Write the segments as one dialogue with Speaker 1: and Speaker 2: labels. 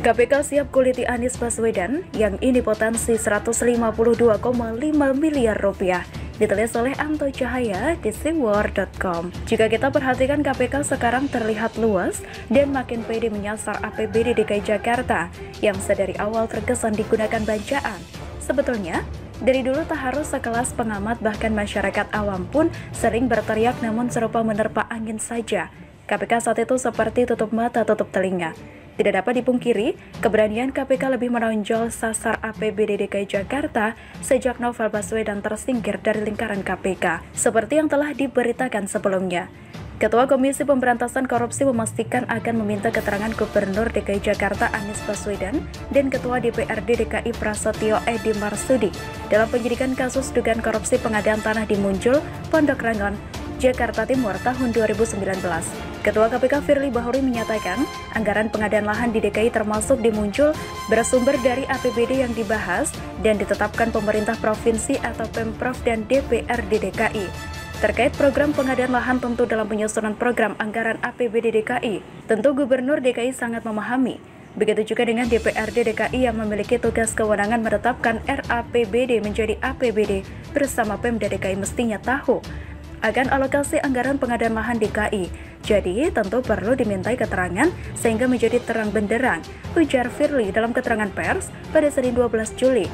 Speaker 1: KPK siap kuliti Anies Baswedan yang ini potensi 152,5 miliar rupiah. Ditulis oleh Anto Cahaya di simwar.com. Jika kita perhatikan, KPK sekarang terlihat luas dan makin pede menyasar APBD DKI Jakarta yang sedari awal terkesan digunakan bancaan. Sebetulnya, dari dulu tak harus sekelas pengamat bahkan masyarakat awam pun sering berteriak namun serupa menerpa angin saja. KPK saat itu seperti tutup mata tutup telinga. Tidak dapat dipungkiri, keberanian KPK lebih menonjol sasar APBD DKI Jakarta sejak Novel Baswedan tersingkir dari lingkaran KPK, seperti yang telah diberitakan sebelumnya. Ketua Komisi Pemberantasan Korupsi memastikan akan meminta keterangan Gubernur DKI Jakarta Anies Baswedan dan Ketua DPRD DKI Prasetyo Edy Marsudi dalam penyidikan kasus dugaan korupsi pengadaan tanah di Muncul, Pondok Rangon, Jakarta Timur tahun 2019. Ketua KPK Firly Bahuri menyatakan, anggaran pengadaan lahan di DKI termasuk di Muncul bersumber dari APBD yang dibahas dan ditetapkan pemerintah provinsi atau Pemprov dan DPRD DKI. Terkait program pengadaan lahan tentu dalam penyusunan program anggaran APBD DKI, tentu Gubernur DKI sangat memahami. Begitu juga dengan DPRD DKI yang memiliki tugas kewenangan menetapkan RAPBD menjadi APBD bersama Pemda DKI mestinya tahu akan alokasi anggaran pengadaan lahan DKI. Jadi, tentu perlu dimintai keterangan sehingga menjadi terang benderang, ujar Firly dalam keterangan pers pada Senin 12 Juli.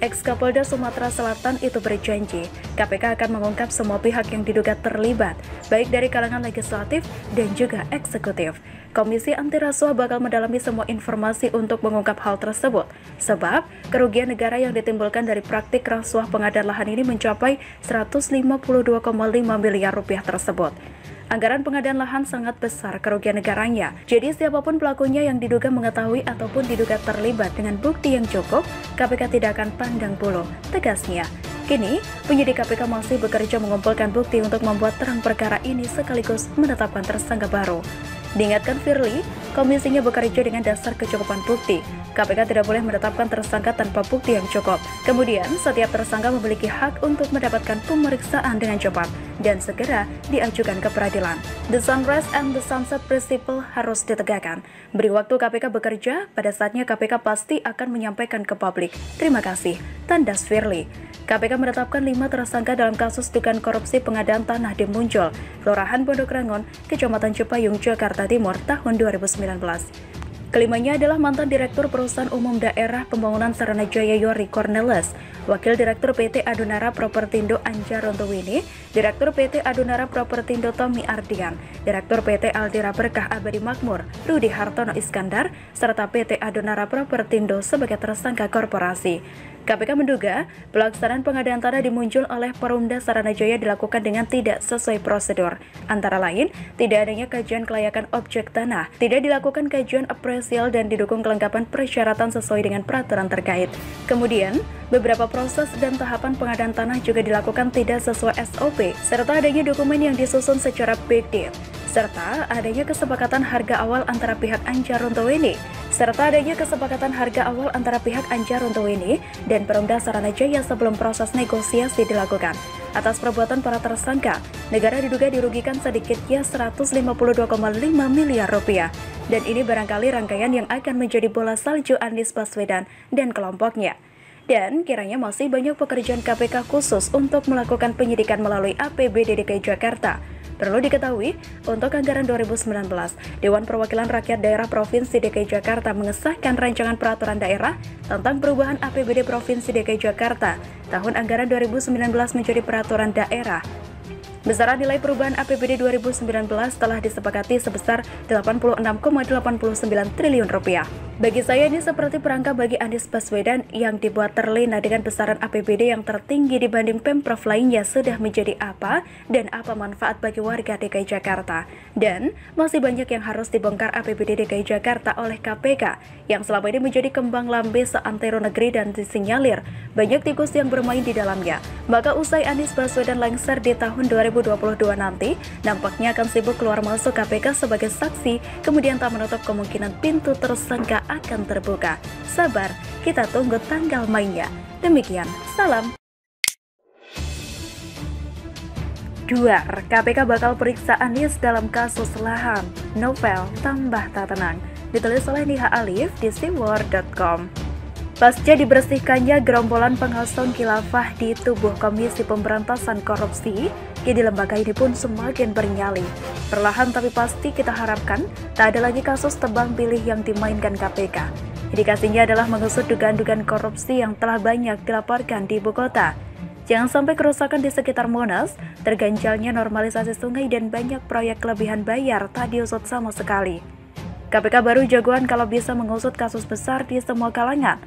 Speaker 1: Ex-Kapolda Sumatera Selatan itu berjanji, KPK akan mengungkap semua pihak yang diduga terlibat, baik dari kalangan legislatif dan juga eksekutif. Komisi Anti Rasuah bakal mendalami semua informasi untuk mengungkap hal tersebut, sebab kerugian negara yang ditimbulkan dari praktik rasuah pengadaan lahan ini mencapai 152,5 miliar rupiah tersebut. Anggaran pengadaan lahan sangat besar kerugian negaranya, jadi siapapun pelakunya yang diduga mengetahui ataupun diduga terlibat dengan bukti yang cukup, KPK tidak akan pandang bulu, tegasnya. Kini, penyidik KPK masih bekerja mengumpulkan bukti untuk membuat terang perkara ini sekaligus menetapkan tersangka baru. Diingatkan Firly, komisinya bekerja dengan dasar kecukupan bukti. KPK tidak boleh menetapkan tersangka tanpa bukti yang cukup. Kemudian, setiap tersangka memiliki hak untuk mendapatkan pemeriksaan dengan cepat dan segera diajukan ke peradilan. The Sunrise and the Sunset Principle harus ditegakkan. Beri waktu KPK bekerja, pada saatnya KPK pasti akan menyampaikan ke publik. Terima kasih, tandas Firly. KPK menetapkan 5 tersangka dalam kasus dugaan korupsi pengadaan tanah di Muncul, Kelurahan Pondok Rangon, Kecamatan Cipayung, Jakarta Timur tahun 2019. Kelimanya adalah mantan Direktur Perusahaan Umum Daerah Pembangunan Saranajaya Yori Cornelis, Wakil Direktur PT Adunara Propertindo Anja Rontowini, Direktur PT Adunara Propertindo Tommy Ardian, Direktur PT Aldira Berkah Abadi Makmur Rudi Hartono Iskandar, serta PT Adunara Propertindo sebagai tersangka korporasi. KPK menduga pelaksanaan pengadaan tanah dimuncul oleh Perumda Saranajaya dilakukan dengan tidak sesuai prosedur. Antara lain, tidak adanya kajian kelayakan objek tanah, tidak dilakukan kajian apresial dan didukung kelengkapan persyaratan sesuai dengan peraturan terkait. Kemudian, beberapa proses dan tahapan pengadaan tanah juga dilakukan tidak sesuai SOP, serta adanya dokumen yang disusun secara big deal, serta adanya kesepakatan harga awal antara pihak Anja Rontowini dan Perumda Saranajaya sebelum proses negosiasi dilakukan. Atas perbuatan para tersangka, negara diduga dirugikan sedikitnya 152,5 miliar rupiah. Dan ini barangkali rangkaian yang akan menjadi bola salju Anies Baswedan dan kelompoknya. Dan kiranya masih banyak pekerjaan KPK khusus untuk melakukan penyidikan melalui APBD DKI Jakarta. Perlu diketahui, untuk anggaran 2019, Dewan Perwakilan Rakyat Daerah Provinsi DKI Jakarta mengesahkan rancangan peraturan daerah tentang perubahan APBD Provinsi DKI Jakarta tahun anggaran 2019 menjadi peraturan daerah. Besaran nilai perubahan APBD 2019 telah disepakati sebesar 86,89 triliun rupiah. Bagi saya ini seperti perangkap bagi Anies Baswedan yang dibuat terlena dengan besaran APBD yang tertinggi dibanding Pemprov lainnya sudah menjadi apa dan apa manfaat bagi warga DKI Jakarta. Dan masih banyak yang harus dibongkar APBD DKI Jakarta oleh KPK yang selama ini menjadi kembang lambe seantero negeri dan disinyalir banyak tikus yang bermain di dalamnya. Maka usai Anies Baswedan lengser di tahun 2022 nanti, nampaknya akan sibuk keluar masuk KPK sebagai saksi, kemudian tak menutup kemungkinan pintu tersangka akan terbuka. Sabar, kita tunggu tanggal mainnya. Demikian, salam. 2. KPK bakal periksa Anies dalam kasus lahan. Novel tambah tak tenang. ditulis oleh Niha Alif di siwar.com. Pasca dibersihkannya gerombolan pengosong khilafah di tubuh Komisi Pemberantasan Korupsi, kini lembaga ini pun semakin bernyali. Perlahan tapi pasti kita harapkan tak ada lagi kasus tebang pilih yang dimainkan KPK. Indikasinya adalah mengusut dugaan-dugaan korupsi yang telah banyak dilaporkan di ibu kota. Jangan sampai kerusakan di sekitar Monas, terganjalnya normalisasi sungai dan banyak proyek kelebihan bayar tak diusut sama sekali. KPK baru jagoan kalau bisa mengusut kasus besar di semua kalangan.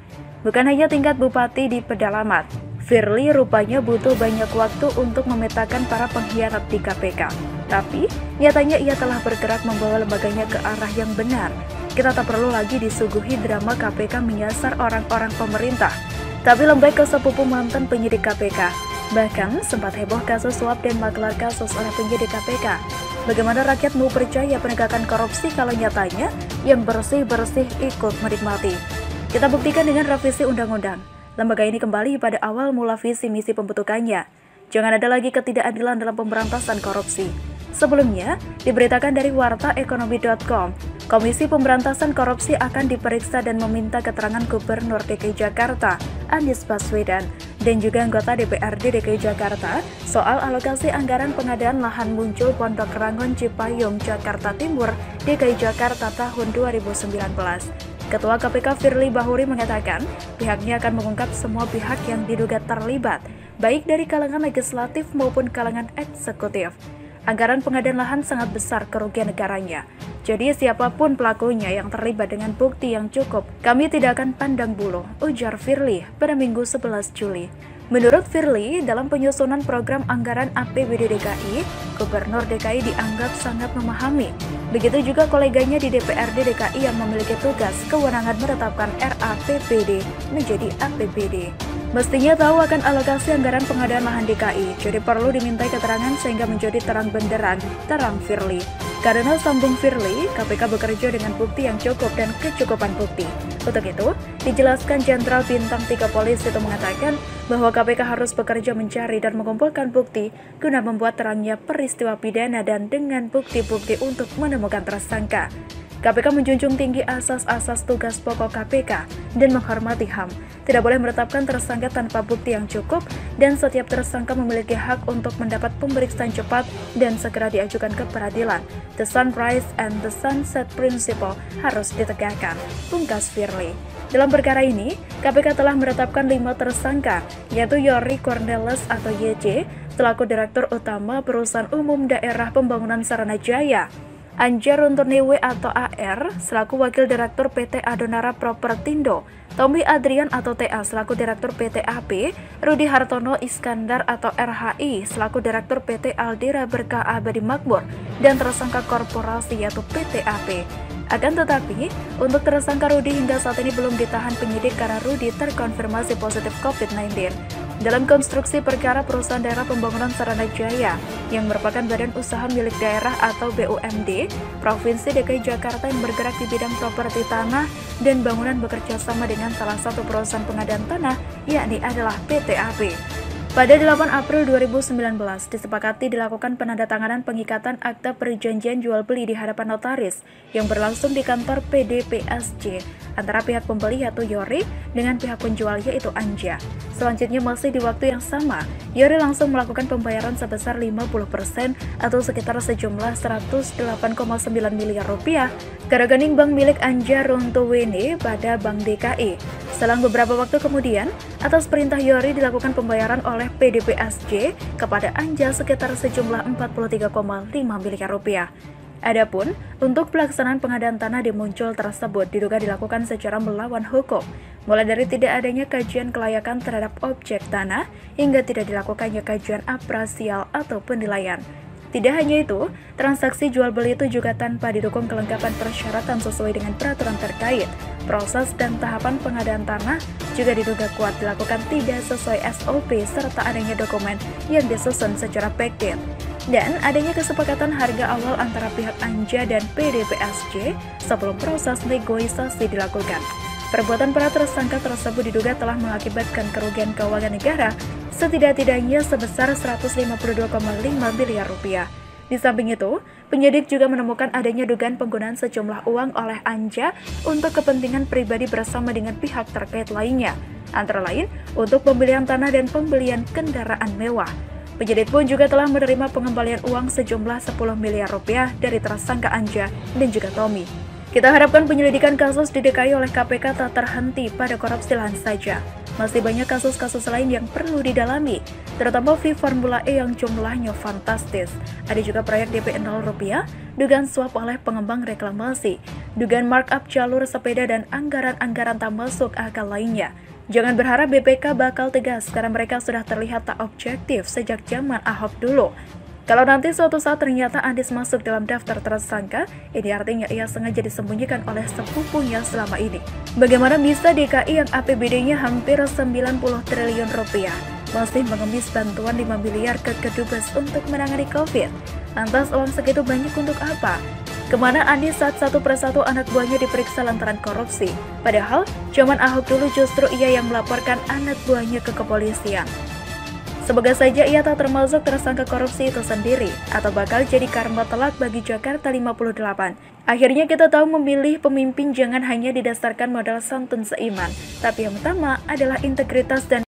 Speaker 1: Bukan hanya tingkat bupati di pedalaman. Firly rupanya butuh banyak waktu untuk memetakan para pengkhianat di KPK. Tapi, nyatanya ia telah bergerak membawa lembaganya ke arah yang benar. Kita tak perlu lagi disuguhi drama KPK menyasar orang-orang pemerintah. Tapi lembek ke sepupu mantan penyidik KPK. Bahkan sempat heboh kasus suap dan maklar kasus oleh penyidik KPK. Bagaimana rakyat mau percaya penegakan korupsi kalau nyatanya yang bersih-bersih ikut menikmati? Kita buktikan dengan revisi undang-undang. Lembaga ini kembali pada awal mula visi misi pembentukannya. Jangan ada lagi ketidakadilan dalam pemberantasan korupsi. Sebelumnya, diberitakan dari wartaekonomi.com, Komisi Pemberantasan Korupsi akan diperiksa dan meminta keterangan Gubernur DKI Jakarta, Anies Baswedan, dan juga anggota DPRD DKI Jakarta soal alokasi anggaran pengadaan lahan muncul Pondok Rangon Cipayung, Jakarta Timur, DKI Jakarta tahun 2019. Ketua KPK Firly Bahuri mengatakan pihaknya akan mengungkap semua pihak yang diduga terlibat, baik dari kalangan legislatif maupun kalangan eksekutif. Anggaran pengadaan lahan sangat besar kerugian negaranya. Jadi siapapun pelakunya yang terlibat dengan bukti yang cukup, kami tidak akan pandang bulu, ujar Firly pada Minggu 11 Juli. Menurut Firly, dalam penyusunan program anggaran APBD DKI, Gubernur DKI dianggap sangat memahami. Begitu juga koleganya di DPRD DKI yang memiliki tugas kewenangan menetapkan RAPBD menjadi APBD. Mestinya tahu akan alokasi anggaran pengadaan lahan DKI, jadi perlu dimintai keterangan sehingga menjadi terang benderang, terang Firly. Karena sambung Firly, KPK bekerja dengan bukti yang cukup dan kecukupan bukti. Untuk itu, dijelaskan Jenderal Bintang 3 Polisi itu mengatakan bahwa KPK harus bekerja mencari dan mengumpulkan bukti guna membuat terangnya peristiwa pidana dan dengan bukti-bukti untuk menemukan tersangka. KPK menjunjung tinggi asas-asas tugas pokok KPK dan menghormati HAM. Tidak boleh menetapkan tersangka tanpa bukti yang cukup dan setiap tersangka memiliki hak untuk mendapat pemeriksaan cepat dan segera diajukan ke peradilan. The Sunrise and the Sunset Principle harus ditegakkan, pungkas Firly. Dalam perkara ini, KPK telah menetapkan 5 tersangka, yaitu Yori Cornelis atau YC, selaku Direktur Utama Perusahaan Umum Daerah Pembangunan Saranajaya, Anja Runturniwe atau AR, selaku Wakil Direktur PT Adonara Propertindo, Tommy Adrian atau TA, selaku Direktur PT AP, Rudi Hartono Iskandar atau RHI, selaku Direktur PT Aldira Berkah Abadi Makmur, dan tersangka korporasi yaitu PT AP. Akan tetapi, untuk tersangka Rudi hingga saat ini belum ditahan penyidik karena Rudi terkonfirmasi positif COVID-19. Dalam konstruksi perkara Perusahaan Daerah Pembangunan Saranajaya yang merupakan badan usaha milik daerah atau BUMD, Provinsi DKI Jakarta yang bergerak di bidang properti tanah dan bangunan bekerja sama dengan salah satu perusahaan pengadaan tanah, yakni adalah PT AP. Pada 8 April 2019, disepakati dilakukan penandatanganan pengikatan akta perjanjian jual beli di hadapan notaris yang berlangsung di kantor PDPSJ antara pihak pembeli yaitu Yori dengan pihak penjual yaitu Anja. Selanjutnya masih di waktu yang sama, Yori langsung melakukan pembayaran sebesar 50% atau sekitar sejumlah 108,9 miliar rupiah ke rekening bank milik Anja Runtuwene pada Bank DKI. Selang beberapa waktu kemudian, atas perintah Yori dilakukan pembayaran oleh PDPSJ kepada Anja sekitar sejumlah 43,5 miliar rupiah. Adapun, untuk pelaksanaan pengadaan tanah di Muncul tersebut diduga dilakukan secara melawan hukum, mulai dari tidak adanya kajian kelayakan terhadap objek tanah hingga tidak dilakukannya kajian apresial atau penilaian. Tidak hanya itu, transaksi jual beli itu juga tanpa didukung kelengkapan persyaratan sesuai dengan peraturan terkait. Proses dan tahapan pengadaan tanah juga diduga kuat dilakukan tidak sesuai SOP serta adanya dokumen yang disusun secara backdate. Dan adanya kesepakatan harga awal antara pihak Anja dan PDPSJ sebelum proses negosiasi dilakukan. Perbuatan para tersangka tersebut diduga telah mengakibatkan kerugian keuangan negara setidak-tidaknya sebesar 152,5 miliar rupiah. Di samping itu, penyidik juga menemukan adanya dugaan penggunaan sejumlah uang oleh Anja untuk kepentingan pribadi bersama dengan pihak terkait lainnya, antara lain untuk pembelian tanah dan pembelian kendaraan mewah. Penyidik pun juga telah menerima pengembalian uang sejumlah 10 miliar rupiah dari tersangka Anja dan juga Tommy. Kita harapkan penyelidikan kasus di DKI oleh KPK tak terhenti pada korupsi lahan saja. Masih banyak kasus-kasus lain yang perlu didalami, terutama fee Formula E yang jumlahnya fantastis. Ada juga proyek DP 0 rupiah, dugaan suap oleh pengembang reklamasi, dugaan markup jalur sepeda dan anggaran-anggaran tak masuk akal lainnya. Jangan berharap BPK bakal tegas karena mereka sudah terlihat tak objektif sejak zaman Ahok dulu. Kalau nanti suatu saat ternyata Anies masuk dalam daftar tersangka, ini artinya ia sengaja disembunyikan oleh sepupunya selama ini. Bagaimana bisa DKI yang APBD-nya hampir 90 triliun rupiah masih mengemis bantuan 5 miliar ke Kedubes untuk menangani COVID? Lantas uang segitu banyak untuk apa? Kemana Anies saat satu persatu anak buahnya diperiksa lantaran korupsi? Padahal, zaman Ahok dulu justru ia yang melaporkan anak buahnya ke kepolisian. Semoga saja ia tak termasuk tersangka korupsi itu sendiri, atau bakal jadi karma telak bagi Jakarta 58. Akhirnya kita tahu memilih pemimpin jangan hanya didasarkan modal santun seiman, tapi yang utama adalah integritas dan